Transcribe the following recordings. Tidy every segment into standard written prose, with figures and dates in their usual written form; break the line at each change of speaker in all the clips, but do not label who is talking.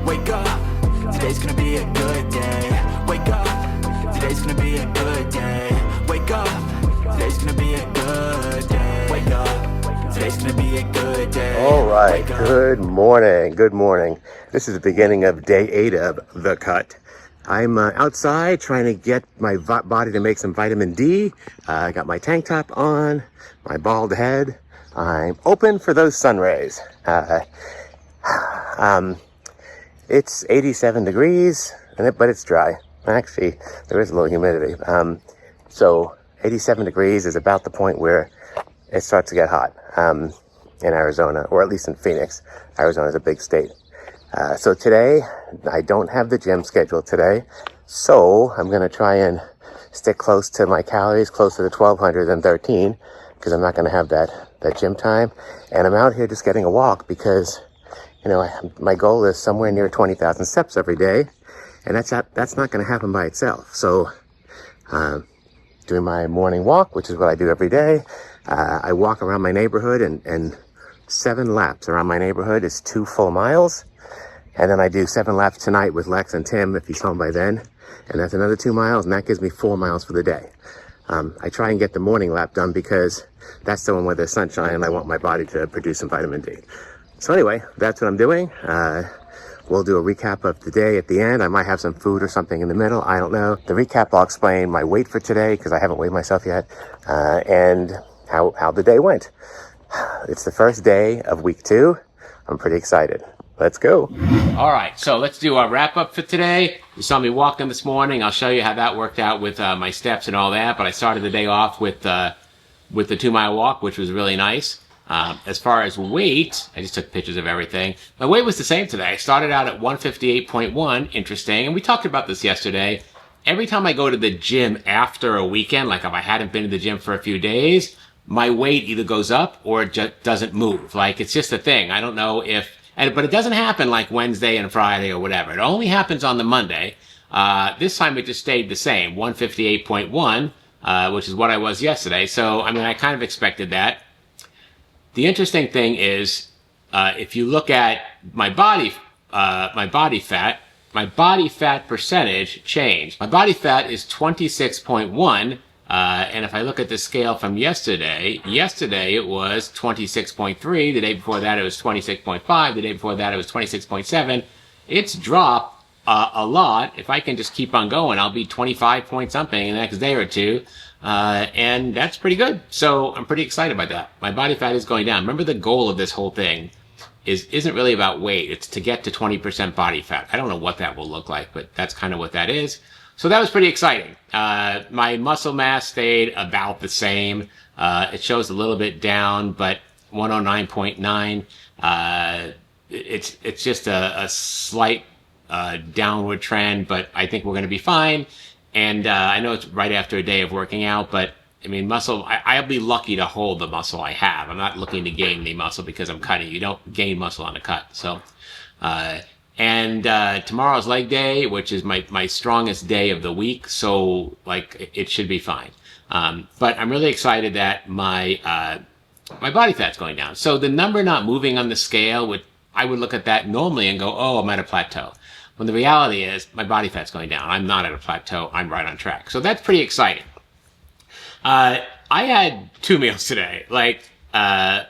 Wake up, today's gonna be a good day. Wake up, today's gonna be a good day. Wake up, today's gonna be a good day. Wake up, today's gonna be a good day.
All right, good morning, good morning. This is the beginning of day 8 of The Cut. I'm outside trying to get my body to make some vitamin D. I got my tank top on, my bald head. I'm open for those sun rays. It's 87 degrees, but it's dry. Actually, there is a little humidity. So 87 degrees is about the point where it starts to get hot in Arizona, or at least in Phoenix. Arizona is a big state. So today, I don't have the gym scheduled today, so I'm going to try and stick close to my calories, closer to 1,200 than 13, because I'm not going to have that gym time. And I'm out here just getting a walk because, you know, my goal is somewhere near 20,000 steps every day, and that's not going to happen by itself. So, doing my morning walk, which is what I do every day. I walk around my neighborhood, and 7 laps around my neighborhood is 2 full miles. And then I do 7 laps tonight with Lex and Tim, if he's home by then. And that's another 2 miles, and that gives me 4 miles for the day. I try and get the morning lap done because that's the one where there's sunshine and I want my body to produce some vitamin D. So anyway, that's what I'm doing. We'll do a recap of the day at the end. I might have some food or something in the middle. I don't know. The recap, I'll explain my weight for today because I haven't weighed myself yet, and how the day went. It's the first day of week 2. I'm pretty excited. Let's go.
All right, so let's do our wrap up for today. You saw me walking this morning. I'll show you how that worked out with my steps and all that. But I started the day off with the 2-mile walk, which was really nice. As far as weight, I just took pictures of everything. My weight was the same today. I started out at 158.1, interesting. And we talked about this yesterday. Every time I go to the gym after a weekend, like if I hadn't been to the gym for a few days, my weight either goes up or it just doesn't move. Like, it's just a thing. I don't know but it doesn't happen like Wednesday and Friday or whatever. It only happens on the Monday. This time it just stayed the same, 158.1, which is what I was yesterday. So, I mean, I kind of expected that. The interesting thing is, if you look at my body fat percentage changed. My body fat is 26.1. And if I look at the scale from yesterday it was 26.3. The day before that it was 26.5. The day before that it was 26.7. It's dropped a lot. If I can just keep on going, I'll be 25 point something in the next day or two. And that's pretty good. So I'm pretty excited about that. My body fat is going down. Remember, the goal of this whole thing isn't really about weight. It's to get to 20% body fat. I don't know what that will look like, but that's kind of what that is. So that was pretty exciting. My muscle mass stayed about the same. It shows a little bit down, but 109.9. It's just a slight downward trend, but I think we're going to be fine. And I know it's right after a day of working out, but I mean, muscle, I'll be lucky to hold the muscle I have. I'm not looking to gain any muscle because I'm cutting. You don't gain muscle on a cut. So, and tomorrow's leg day, which is my strongest day of the week, so like it should be fine. But I'm really excited that my body fat's going down. So the number not moving on the scale, I would look at that normally and go, oh, I'm at a plateau. When the reality is my body fat's going down. I'm not at a plateau. I'm right on track. So that's pretty exciting. I had 2 meals today, like an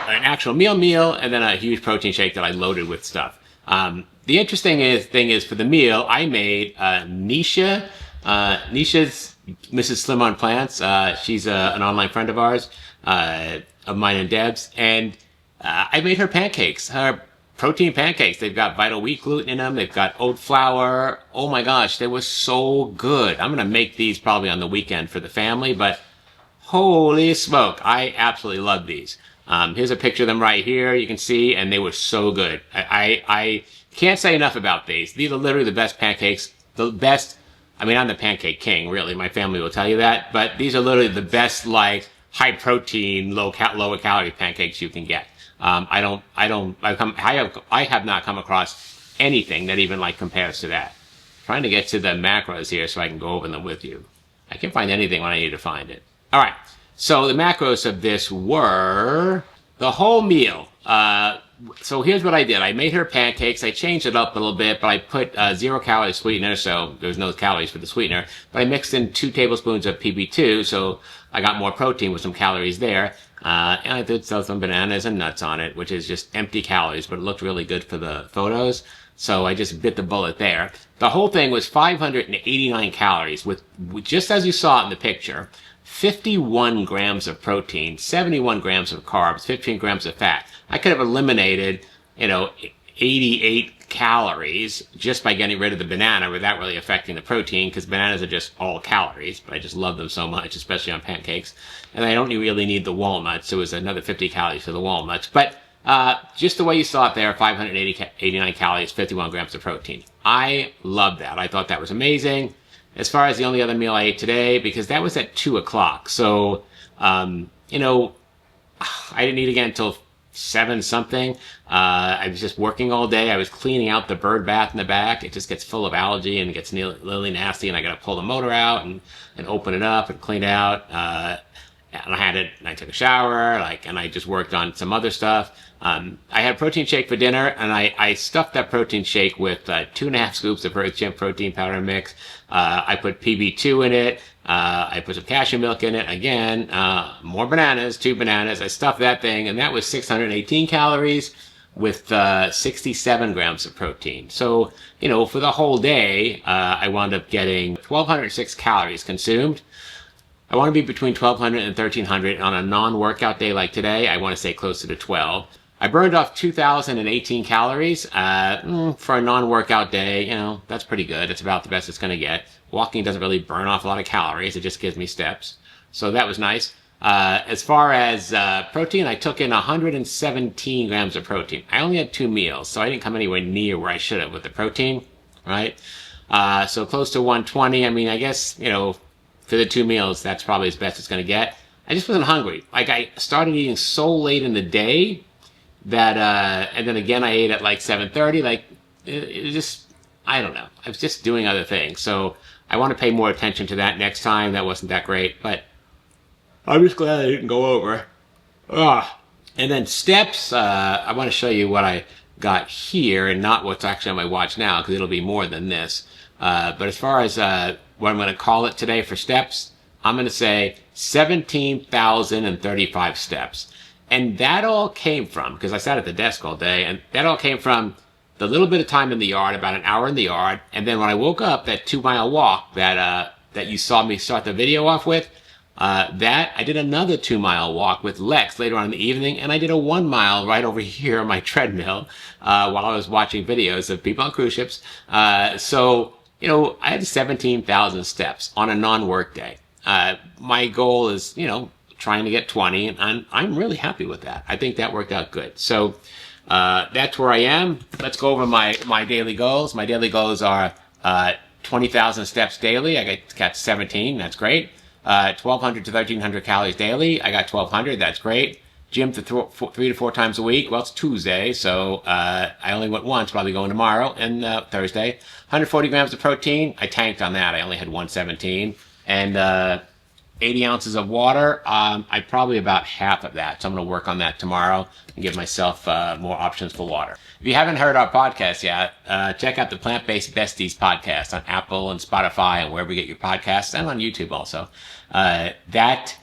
actual meal, and then a huge protein shake that I loaded with stuff. The interesting thing is for the meal, I made Nisha's Mrs. Slim on Plants. She's an online friend of ours, of mine and Deb's, and I made her pancakes, her protein pancakes. They've got vital wheat gluten in them. They've got oat flour. Oh my gosh, they were so good. I'm going to make these probably on the weekend for the family, but holy smoke, I absolutely love these. Here's a picture of them right here. You can see, and they were so good. I can't say enough about these. These are literally the best pancakes. The best, I mean, I'm the pancake king, really. My family will tell you that. But these are literally the best, like, high protein, lower calorie pancakes you can get. I have not come across anything that even like compares to that. I'm trying to get to the macros here so I can go over them with you. I can't find anything when I need to find it. All right. So the macros of this were the whole meal. so here's what I did. I made her pancakes. I changed it up a little bit, but I put 0-calorie sweetener, so there's no calories for the sweetener. But I mixed in 2 tablespoons of PB2, so I got more protein with some calories there. And I did throw some bananas and nuts on it, which is just empty calories, but it looked really good for the photos. So I just bit the bullet there. The whole thing was 589 calories with just as you saw it in the picture, 51 grams of protein, 71 grams of carbs, 15 grams of fat. I could have eliminated, 88 calories just by getting rid of the banana without really affecting the protein, because bananas are just all calories, but I just love them so much, especially on pancakes. And I don't really need the walnuts, so it was another 50 calories for the walnuts. But just the way you saw it there, 589 calories, 51 grams of protein. I love that. I thought that was amazing. As far as the only other meal I ate today, because that was at 2 o'clock. So, I didn't eat again until 7 something. I was just working all day. I was cleaning out the bird bath in the back. It just gets full of algae and it gets really nasty, and I got to pull the motor out and open it up and clean it out. And I took a shower, and I just worked on some other stuff. I had a protein shake for dinner, and I stuffed that protein shake with 2.5 scoops of Chimp protein powder mix. I put PB2 in it. I put some cashew milk in it. Again, more bananas, 2 bananas. I stuffed that thing, and that was 618 calories with 67 grams of protein. So, for the whole day, I wound up getting 1,206 calories consumed. I want to be between 1,200 and 1,300. On a non-workout day like today, I want to stay closer to 12. I burned off 2,018 calories. For a non-workout day, that's pretty good. That's about the best it's going to get. Walking doesn't really burn off a lot of calories. It just gives me steps. So that was nice. As far as protein, I took in 117 grams of protein. I only had 2 meals, so I didn't come anywhere near where I should have with the protein, right? So close to 120. I mean, I guess, for the 2 meals, that's probably as best it's going to get. I just wasn't hungry. I started eating so late in the day that, and then again I ate at 7:30. It just, I don't know. I was just doing other things. So I want to pay more attention to that next time. That wasn't that great, but I'm just glad I didn't go over. And then steps, I want to show you what I got here and not what's actually on my watch now, because it'll be more than this. But as far as what I'm going to call it today for steps, I'm going to say 17,035 steps. And that all came from, because I sat at the desk all day, and that all came from the little bit of time in the yard, about an hour in the yard, and then when I woke up, that 2-mile walk that you saw me start the video off with, that I did another 2-mile walk with Lex later on in the evening, and I did a 1 mile right over here on my treadmill while I was watching videos of people on cruise ships. So I had 17,000 steps on a non-work day. My goal is, trying to get 20, and I'm really happy with that. I think that worked out good. So that's where I am. Let's go over my daily goals. My daily goals are 20,000 steps daily. I got 17. That's great. 1,200 to 1,300 calories daily. I got 1,200. That's great. Gym 3 to 4 times a week. Well, it's Tuesday, so I only went once. Probably going tomorrow and Thursday. 140 grams of protein. I tanked on that. I only had 117. And 80 ounces of water. I probably about half of that. So I'm going to work on that tomorrow and give myself more options for water. If you haven't heard our podcast yet, check out the Plant-Based Besties podcast on Apple and Spotify and wherever you get your podcasts, and on YouTube also. That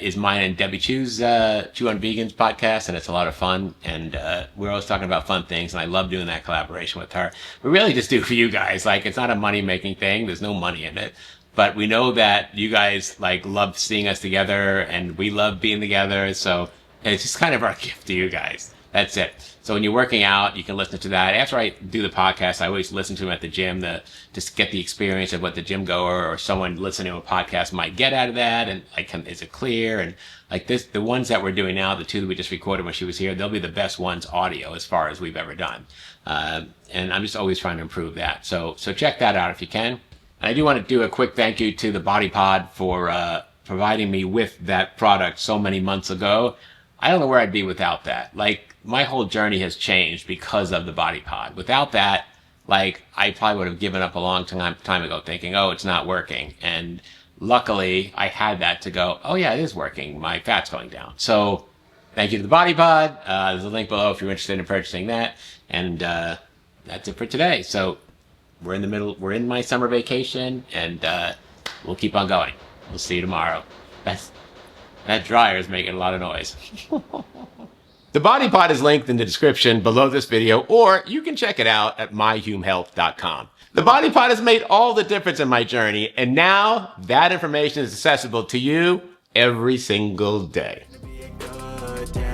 is mine and Debbie Chew's Chew on Vegans podcast, and it's a lot of fun. And we're always talking about fun things, and I love doing that collaboration with her. We really just do for you guys. It's not a money-making thing. There's no money in it. But we know that you guys love seeing us together, and we love being together. So it's just kind of our gift to you guys. That's it. So when you're working out, you can listen to that. After I do the podcast, I always listen to them at the gym to just get the experience of what the gym goer or someone listening to a podcast might get out of that. And is it clear? And the ones that we're doing now, the 2 that we just recorded when she was here, they'll be the best ones audio as far as we've ever done. And I'm just always trying to improve that. So check that out if you can. And I do want to do a quick thank you to the Body Pod for providing me with that product so many months ago. I don't know where I'd be without that. My whole journey has changed because of the Body Pod. Without that, I probably would have given up a long time ago thinking, oh, it's not working. And luckily, I had that to go, oh yeah, it is working. My fat's going down. So Thank you to the Body Pod. There's a link below if you're interested in purchasing that. And that's it for today. So we're in my summer vacation, and we'll keep on going. We'll see you tomorrow. That dryer is making a lot of noise. The Body Pod is linked in the description below this video, or you can check it out at myhumehealth.com. The Body Pod has made all the difference in my journey, and now that information is accessible to you every single day.
Good day.